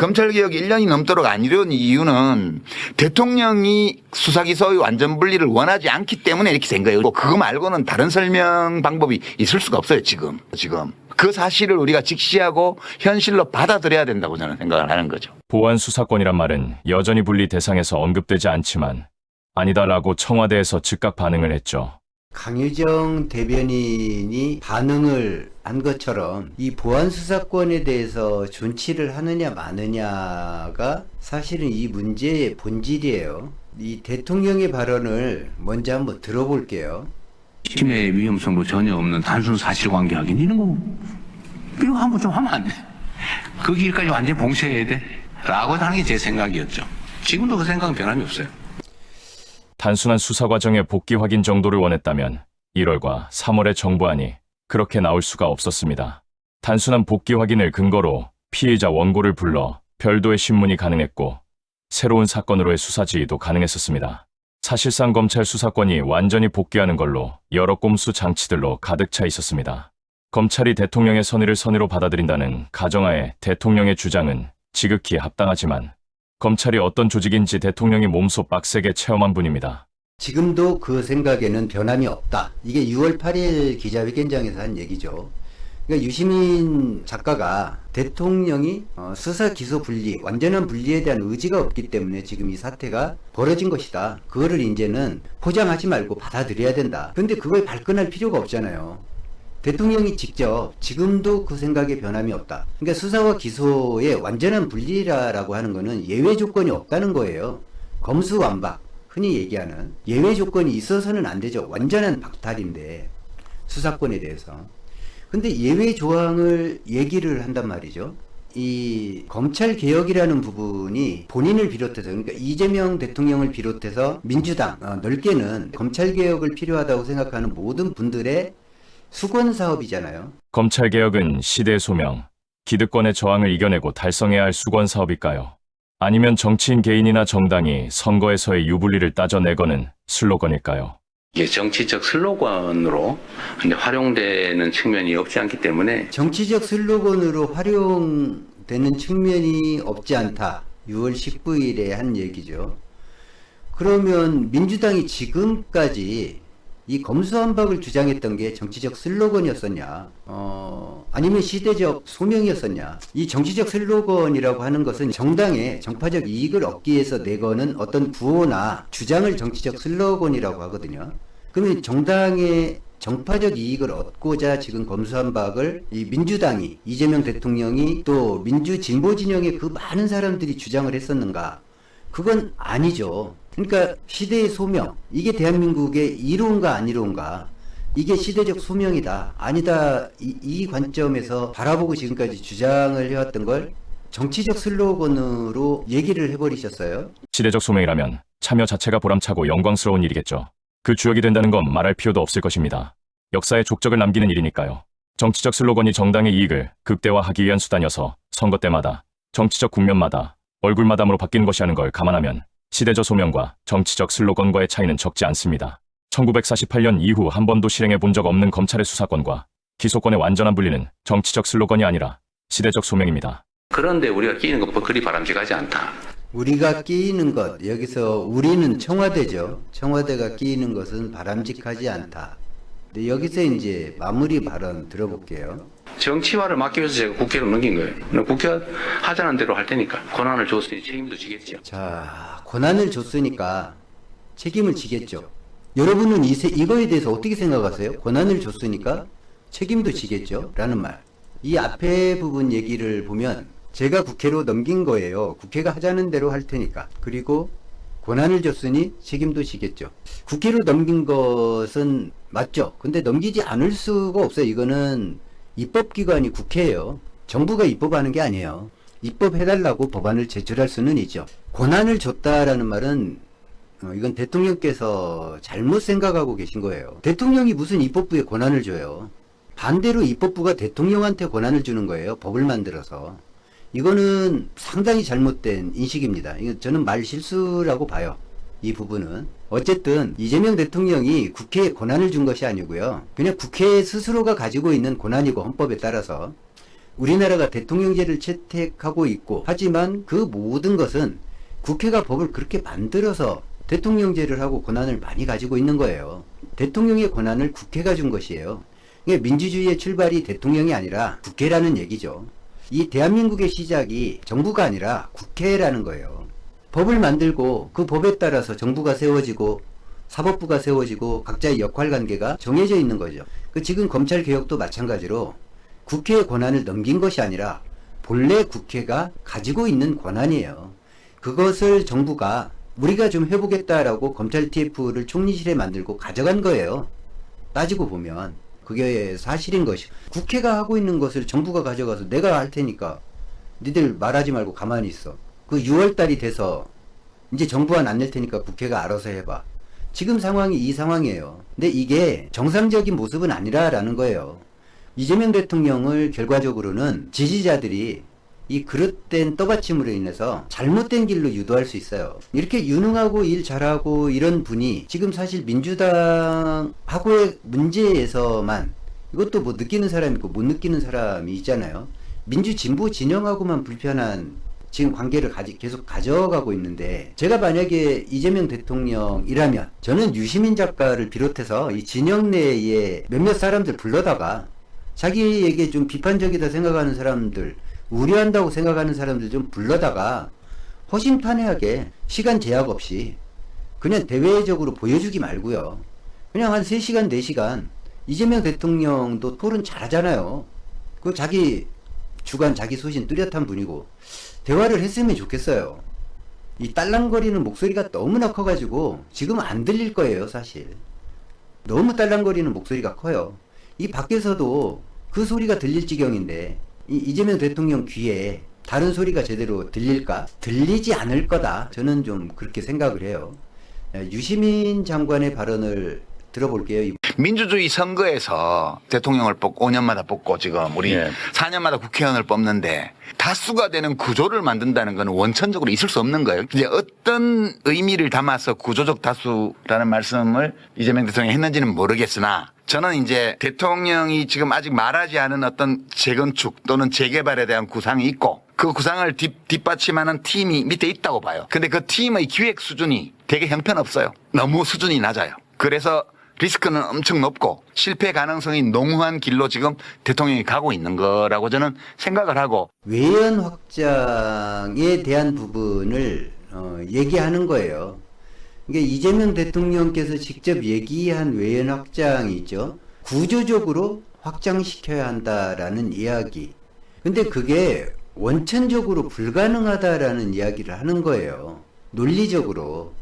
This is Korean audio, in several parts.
검찰개혁이 1년이 넘도록 안 이루어진 이유는 대통령이 수사기소의 완전 분리를 원하지 않기 때문에 이렇게 된 거예요. 그거 말고는 다른 설명 방법이 있을 수가 없어요, 지금. 그 사실을 우리가 직시하고 현실로 받아들여야 된다고 저는 생각을 하는 거죠. 보안 수사권이란 말은 여전히 분리 대상에서 언급되지 않지만 아니다라고 청와대에서 즉각 반응을 했죠. 강유정 대변인이 반응을 한 것처럼 이 보안 수사권에 대해서 존치를 하느냐 마느냐가 사실은 이 문제의 본질이에요. 이 대통령의 발언을 먼저 한번 들어볼게요. 침해의 위험성도 전혀 없는 단순 사실관계 확인 이런 거 이거 한번 좀 하면 안 돼. 그 길까지 완전히 봉쇄해야 돼? 라고 하는 게 제 생각이었죠. 지금도 그 생각은 변함이 없어요. 단순한 수사 과정의 복귀 확인 정도를 원했다면 1월과 3월의 정부안이 그렇게 나올 수가 없었습니다. 단순한 복귀 확인을 근거로 피의자 원고를 불러 별도의 신문이 가능했고 새로운 사건으로의 수사 지휘도 가능했었습니다. 사실상 검찰 수사권이 완전히 복귀하는 걸로 여러 꼼수 장치들로 가득 차 있었습니다. 검찰이 대통령의 선의를 선의로 받아들인다는 가정하에 대통령의 주장은 지극히 합당하지만 검찰이 어떤 조직인지 대통령이 몸소 빡세게 체험한 분입니다. 지금도 그 생각에는 변함이 없다. 이게 6월 8일 기자회견장에서 한 얘기죠. 그러니까 유시민 작가가 대통령이 수사 기소 분리, 완전한 분리에 대한 의지가 없기 때문에 지금 이 사태가 벌어진 것이다. 그거를 이제는 포장하지 말고 받아들여야 된다. 근데 그걸 발끈할 필요가 없잖아요. 대통령이 직접 지금도 그 생각에 변함이 없다. 그러니까 수사와 기소의 완전한 분리라고 하는 거는 예외 조건이 없다는 거예요. 검수완박, 흔히 얘기하는 예외 조건이 있어서는 안 되죠. 완전한 박탈인데 수사권에 대해서. 근데 예외 조항을 얘기를 한단 말이죠. 이 검찰 개혁이라는 부분이 본인을 비롯해서, 그러니까 이재명 대통령을 비롯해서 민주당 넓게는 검찰 개혁을 필요하다고 생각하는 모든 분들의 수건 사업이잖아요. 검찰개혁은 시대의 소명, 기득권의 저항을 이겨내고 달성해야 할 수건 사업일까요? 아니면 정치인 개인이나 정당이 선거에서의 유불리를 따져내거는 슬로건일까요? 이게 정치적 슬로건으로 활용되는 측면이 없지 않기 때문에 정치적 슬로건으로 활용되는 측면이 없지 않다. 6월 19일에 한 얘기죠. 그러면 민주당이 지금까지 이 검수완박을 주장했던 게 정치적 슬로건이었었냐, 아니면 시대적 소명이었었냐. 이 정치적 슬로건이라고 하는 것은 정당의 정파적 이익을 얻기 위해서 내거는 어떤 구호나 주장을 정치적 슬로건이라고 하거든요. 그러면 정당의 정파적 이익을 얻고자 지금 검수완박을 이 민주당이, 이재명 대통령이 또 민주진보 진영의 그 많은 사람들이 주장을 했었는가? 그건 아니죠. 그러니까 시대의 소명, 이게 대한민국의 이로운가 안 이로운가, 이게 시대적 소명이다 아니다, 이 관점에서 바라보고 지금까지 주장을 해왔던 걸 정치적 슬로건으로 얘기를 해버리셨어요. 시대적 소명이라면 참여 자체가 보람차고 영광스러운 일이겠죠. 그 주역이 된다는 건 말할 필요도 없을 것입니다. 역사에 족적을 남기는 일이니까요. 정치적 슬로건이 정당의 이익을 극대화하기 위한 수단이어서 선거 때마다, 정치적 국면마다, 얼굴마담으로 바뀌는 것이라는 걸 감안하면 시대적 소명과 정치적 슬로건과의 차이는 적지 않습니다. 1948년 이후 한 번도 실행해 본 적 없는 검찰의 수사권과 기소권의 완전한 분리는 정치적 슬로건이 아니라 시대적 소명입니다. 그런데 우리가 끼는 것 그리 바람직하지 않다. 우리가 끼이는 것, 여기서 우리는 청와대죠. 청와대가 끼이는 것은 바람직하지 않다. 근데 여기서 이제 마무리 발언 들어볼게요. 정치화를 막기 위해서 제가 국회로 넘긴 거예요. 국회가 하자는 대로 할 테니까 권한을 줬으니 책임도 지겠죠. 자, 권한을 줬으니까 책임을 지겠죠. 여러분은 이거에 대해서 어떻게 생각하세요? 권한을 줬으니까 책임도 지겠죠? 라는 말. 이 앞에 부분 얘기를 보면 제가 국회로 넘긴 거예요. 국회가 하자는 대로 할 테니까. 그리고 권한을 줬으니 책임도 지겠죠. 국회로 넘긴 것은 맞죠. 근데 넘기지 않을 수가 없어요. 이거는 입법기관이 국회예요. 정부가 입법하는 게 아니에요. 입법해달라고 법안을 제출할 수는 있죠. 권한을 줬다라는 말은 이건 대통령께서 잘못 생각하고 계신 거예요. 대통령이 무슨 입법부에 권한을 줘요. 반대로 입법부가 대통령한테 권한을 주는 거예요. 법을 만들어서. 이거는 상당히 잘못된 인식입니다. 이거 저는 말 실수라고 봐요. 이 부분은. 어쨌든 이재명 대통령이 국회에 권한을 준 것이 아니고요. 그냥 국회 스스로가 가지고 있는 권한이고 헌법에 따라서 우리나라가 대통령제를 채택하고 있고, 하지만 그 모든 것은 국회가 법을 그렇게 만들어서 대통령제를 하고 권한을 많이 가지고 있는 거예요. 대통령의 권한을 국회가 준 것이에요. 이게 민주주의의 출발이 대통령이 아니라 국회라는 얘기죠. 이 대한민국의 시작이 정부가 아니라 국회라는 거예요. 법을 만들고 그 법에 따라서 정부가 세워지고 사법부가 세워지고 각자의 역할 관계가 정해져 있는 거죠. 지금 검찰 개혁도 마찬가지로 국회의 권한을 넘긴 것이 아니라 본래 국회가 가지고 있는 권한이에요. 그것을 정부가 우리가 좀 해보겠다라고 검찰 TF를 총리실에 만들고 가져간 거예요. 따지고 보면 그게 사실인 것이. 국회가 하고 있는 것을 정부가 가져가서 내가 할 테니까 니들 말하지 말고 가만히 있어. 그 6월달이 돼서 이제 정부안 안 낼 테니까 국회가 알아서 해봐. 지금 상황이 이 상황이에요. 근데 이게 정상적인 모습은 아니라라는 거예요. 이재명 대통령을 결과적으로는 지지자들이 이 그릇된 떠받침으로 인해서 잘못된 길로 유도할 수 있어요. 이렇게 유능하고 일 잘하고 이런 분이 지금 사실 민주당하고의 문제에서만, 이것도 뭐 느끼는 사람이 있고 못 느끼는 사람이 있잖아요. 민주진보 진영하고만 불편한 지금 관계를 계속 가져가고 있는데, 제가 만약에 이재명 대통령이라면 저는 유시민 작가를 비롯해서 이 진영 내에 몇몇 사람들 불러다가 자기에게 좀 비판적이다 생각하는 사람들, 우려한다고 생각하는 사람들 좀 불러다가 허심탄회하게 시간 제약 없이 그냥 대외적으로 보여주기 말고요. 그냥 한 3시간, 4시간 이재명 대통령도 토론 잘하잖아요. 그 자기 주관, 자기 소신 뚜렷한 분이고 대화를 했으면 좋겠어요. 이 딸랑거리는 목소리가 너무나 커가지고 지금 안 들릴 거예요, 사실. 너무 딸랑거리는 목소리가 커요. 이 밖에서도 그 소리가 들릴 지경인데 이재명 대통령 귀에 다른 소리가 제대로 들릴까? 들리지 않을 거다. 저는 좀 그렇게 생각을 해요. 유시민 장관의 발언을 들어볼게요. 민주주의 선거에서 대통령을 뽑고 5년마다 뽑고 지금 우리 4년마다 국회의원을 뽑는데 다수가 되는 구조를 만든다는 것은 원천적으로 있을 수 없는 거예요. 이제 어떤 의미를 담아서 구조적 다수라는 말씀을 이재명 대통령이 했는지는 모르겠으나 저는 이제 대통령이 지금 아직 말하지 않은 어떤 재건축 또는 재개발에 대한 구상이 있고 그 구상을 뒷받침하는 팀이 밑에 있다고 봐요. 근데 그 팀의 기획 수준이 되게 형편없어요. 너무 수준이 낮아요. 그래서 리스크는 엄청 높고 실패 가능성이 농후한 길로 지금 대통령이 가고 있는 거라고 저는 생각을 하고, 외연 확장에 대한 부분을 얘기하는 거예요. 이게 이재명 대통령께서 직접 얘기한 외연 확장이 있죠. 구조적으로 확장시켜야 한다라는 이야기. 근데 그게 원천적으로 불가능하다라는 이야기를 하는 거예요. 논리적으로.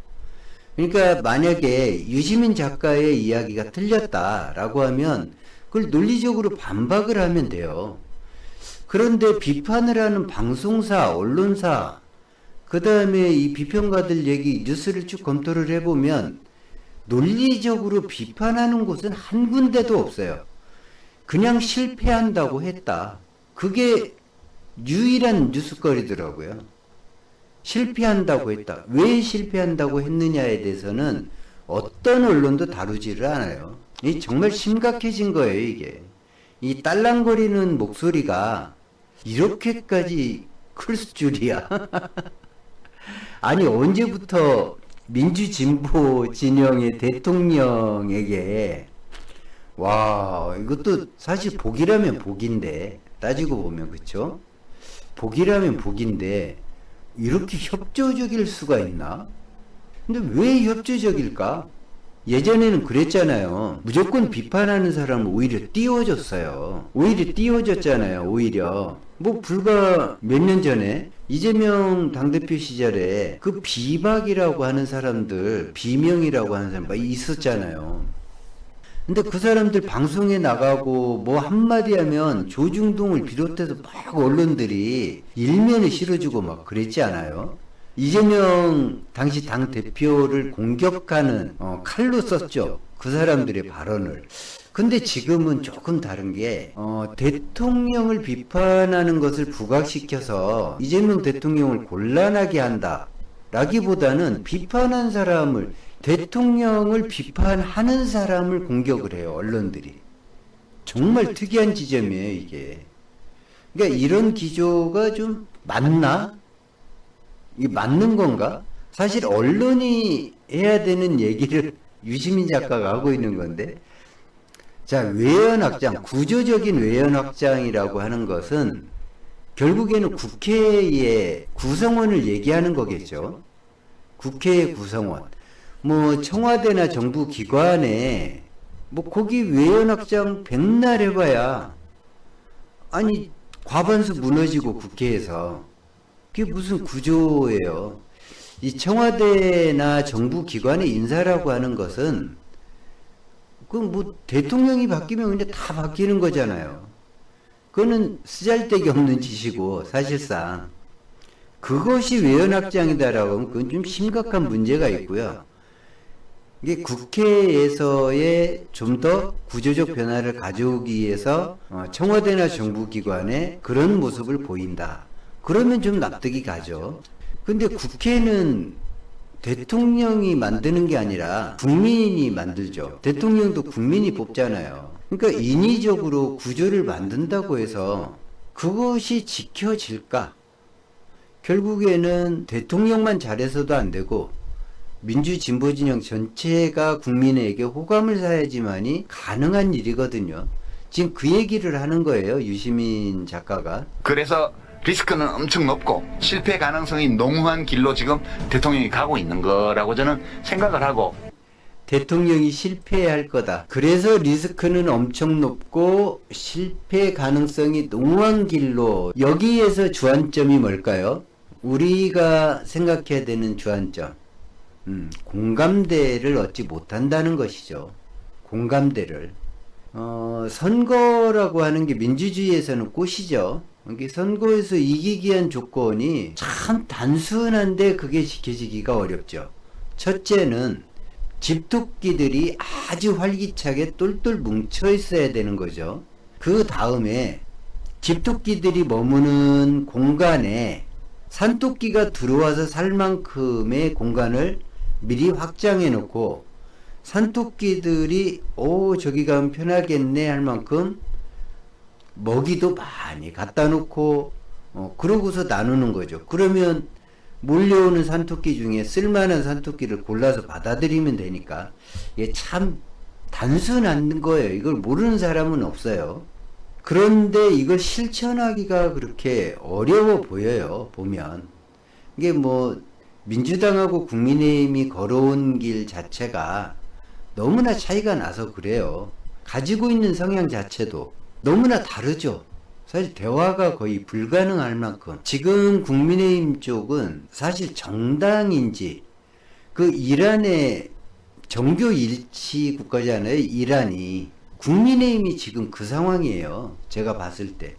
그러니까 만약에 유시민 작가의 이야기가 틀렸다라고 하면 그걸 논리적으로 반박을 하면 돼요. 그런데 비판을 하는 방송사, 언론사, 그 다음에 이 비평가들 얘기, 뉴스를 쭉 검토를 해보면 논리적으로 비판하는 곳은 한 군데도 없어요. 그냥 실패한다고 했다. 그게 유일한 뉴스거리더라고요. 실패한다고 했다. 왜 실패한다고 했느냐에 대해서는 어떤 언론도 다루지를 않아요. 이 정말 심각해진 거예요, 이게. 이 딸랑거리는 목소리가 이렇게까지 클 줄이야. 아니, 언제부터 민주진보 진영의 대통령에게, 와, 이것도 사실 복이라면 복인데, 따지고 보면, 그쵸? 복이라면 복인데, 이렇게 협조적일 수가 있나? 근데 왜 협조적일까? 예전에는 그랬잖아요. 무조건 비판하는 사람은 오히려 띄워줬어요. 오히려 띄워줬잖아요, 오히려. 뭐 불과 몇 년 전에 이재명 당대표 시절에 그 비박이라고 하는 사람들, 비명이라고 하는 사람 막 있었잖아요. 근데 그 사람들 방송에 나가고 뭐 한마디 하면 조중동을 비롯해서 막 언론들이 일면에 실어주고 막 그랬지 않아요? 이재명 당시 당 대표를 공격하는 칼로 썼죠. 그 사람들의 발언을. 근데 지금은 조금 다른 게 대통령을 비판하는 것을 부각시켜서 이재명 대통령을 곤란하게 한다 라기보다는 비판한 사람을, 대통령을 비판하는 사람을 공격을 해요, 언론들이. 정말 특이한 지점이에요, 이게. 그러니까 이런 기조가 좀 맞나? 이게 맞는 건가? 사실 언론이 해야 되는 얘기를 유시민 작가가 하고 있는 건데, 자, 외연 확장, 구조적인 외연 확장이라고 하는 것은 결국에는 국회의 구성원을 얘기하는 거겠죠. 국회의 구성원. 뭐 청와대나 정부 기관에 뭐 거기 외연 확장 백날 해봐야 아니 과반수 무너지고 국회에서 그게 무슨 구조예요. 이 청와대나 정부 기관의 인사라고 하는 것은 그 뭐 대통령이 바뀌면 그냥 다 바뀌는 거잖아요. 그거는 쓰잘데기 없는 짓이고 사실상 그것이 외연 확장이다라고 하면 그건 좀 심각한 문제가 있고요. 이게 국회에서의 좀 더 구조적 변화를 가져오기 위해서 청와대나 정부기관에 그런 모습을 보인다. 그러면 좀 납득이 가죠. 근데 국회는 대통령이 만드는 게 아니라 국민이 만들죠. 대통령도 국민이 뽑잖아요. 그러니까 인위적으로 구조를 만든다고 해서 그것이 지켜질까? 결국에는 대통령만 잘해서도 안 되고 민주 진보 진영 전체가 국민에게 호감을 사야지만이 가능한 일이거든요. 지금 그 얘기를 하는 거예요, 유시민 작가가. 그래서 리스크는 엄청 높고 실패 가능성이 농후한 길로 지금 대통령이 가고 있는 거라고 저는 생각을 하고, 대통령이 실패할 거다. 그래서 리스크는 엄청 높고 실패 가능성이 농후한 길로. 여기에서 주안점이 뭘까요? 우리가 생각해야 되는 주안점. 공감대를 얻지 못한다는 것이죠. 공감대를. 선거라고 하는 게 민주주의에서는 꽃이죠. 이게 선거에서 이기기 위한 조건이 참 단순한데 그게 지켜지기가 어렵죠. 첫째는 집토끼들이 아주 활기차게 똘똘 뭉쳐 있어야 되는 거죠. 그 다음에 집토끼들이 머무는 공간에 산토끼가 들어와서 살 만큼의 공간을 미리 확장해 놓고 산토끼들이 저기 가면 편하겠네 할 만큼 먹이도 많이 갖다 놓고 그러고서 나누는 거죠. 그러면 몰려오는 산토끼 중에 쓸만한 산토끼를 골라서 받아들이면 되니까 이게 참 단순한 거예요. 이걸 모르는 사람은 없어요. 그런데 이걸 실천하기가 그렇게 어려워 보여요. 보면 이게 뭐 민주당하고 국민의힘이 걸어온 길 자체가 너무나 차이가 나서 그래요. 가지고 있는 성향 자체도 너무나 다르죠. 사실 대화가 거의 불가능할 만큼. 지금 국민의힘 쪽은 사실 정당인지 그 이란의 정교 일치 국가잖아요. 이란이. 국민의힘이 지금 그 상황이에요. 제가 봤을 때.